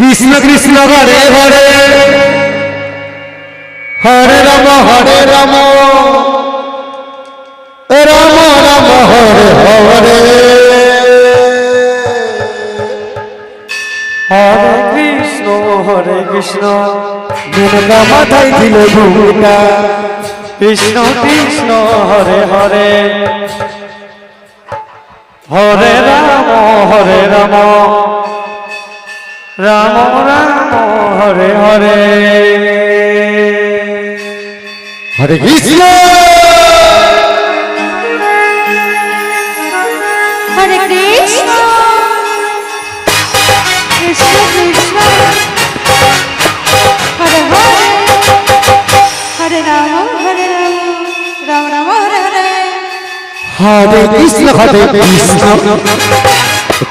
কৃষ্ণ কৃষ্ণ হরে হরে হরে রাম রাম রাম রাম হরে হরে হরে কৃষ্ণ মেনকা মাথায় দিল ঘুমটা কৃষ্ণ কৃষ্ণ হরে হরে হরে রাম রাম রাম হরে হরে হরে কৃষ্ণ হরে কৃষ্ণ কৃষ্ণ কৃষ্ণ হরে হরে হরে রাম রাম রাম হরে হরে হরে কৃষ্ণ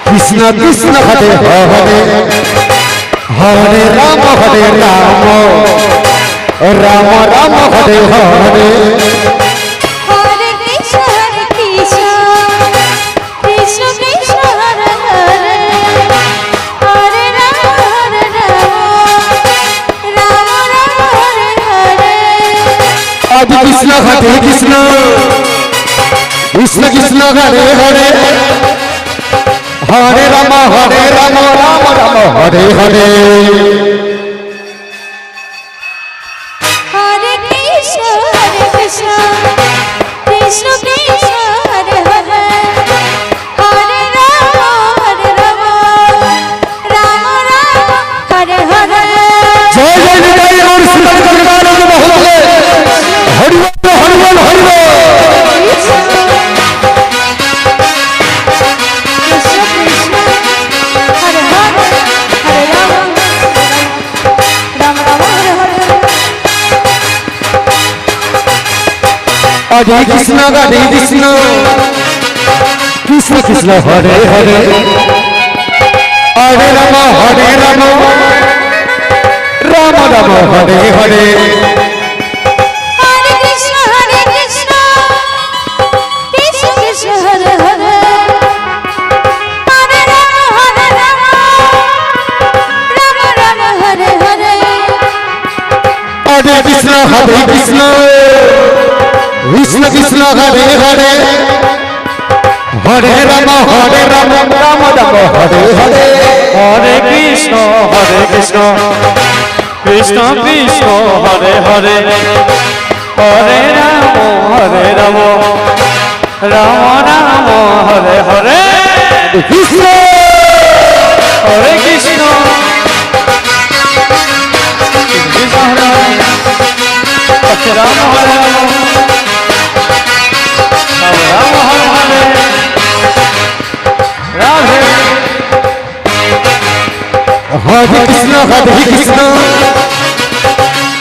কৃষ্ণ কৃষ্ণ হরে হরে হরে রাম রাম রাম হরে হরে হরে কৃষ্ণ কৃষ্ণ কৃষ্ণ হরে হরে হরে রাম রাম রাম হরে হরে আদি কৃষ্ণ হরে কৃষ্ণ কৃষ্ণ কৃষ্ণ হরে হরে হরে রাম রাম রাম হরে হরে হরে কৃষ্ণ কৃষ্ণ কৃষ্ণ হরে হরে হরে রাম রাম রাম হরে হরে জয় জয় নিতাই গৌর শ্রী জগন্নাথ মহাপ্রভু হরি বল হরি বল হরি বল কৃষ্ণ কৃষ্ণ হরে হরে হরে রাম রাম হরে হরে হরে কৃষ্ণ কৃষ্ণ কৃষ্ণ কৃষ্ণ হরে হরে হরে রাম রাম রাম হরে হরে হরে কৃষ্ণ কৃষ্ণ কৃষ্ণ হরে হরে হরে রাম রাম রাম হরে হরে হরে কৃষ্ণ কৃষ্ণ কৃষ্ণ কৃষ্ণ হরে হরে হরে রাম রাম রাম হরে হরে হরে কৃষ্ণ কৃষ্ণ কৃষ্ণ হরে হরে হরে রাম রাম রাম হরে হরে কৃষ্ণ হরে কৃষ্ণ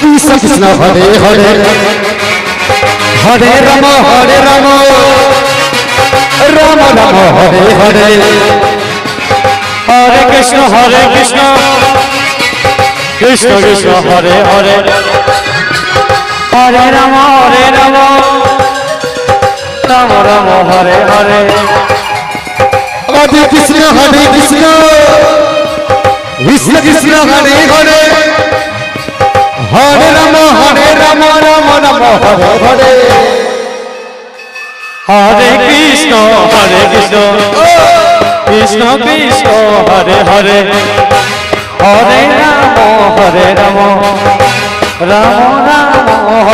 কৃষ্ণ হরে হরে রাম হরে রাম রাম হরে হরে রাধে হরে কৃষ্ণ কৃষ্ণ কৃষ্ণ কৃষ্ণ হরে হরে হরে রাম রাম রাম হরে হরে হরে কৃষ্ণ কৃষ্ণ কৃষ্ণ হরে হরে হরে রাম রাম রাম হরে হরে হরে কৃষ্ণ কৃষ্ণ কৃষ্ণ কৃষ্ণ হরে হরে হরে রাম রাম রাম হরে হরে হরে কৃষ্ণ কৃষ্ণ কৃষ্ণ হরে হরে হরে রাম রাম রাম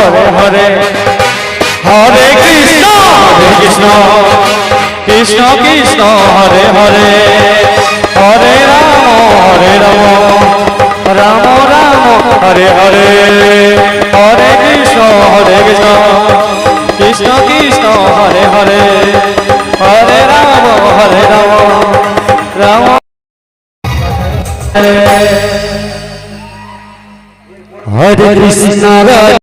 হরে হরে হরে কৃষ্ণ কৃষ্ণ কৃষ্ণ হরে হরে হরে রাম রাম রাম হরে হরে হরে কৃষ্ণ কৃষ্ণ কৃষ্ণ হরে হরে হরে রাম রাম হরে কৃষ্ণ রাধে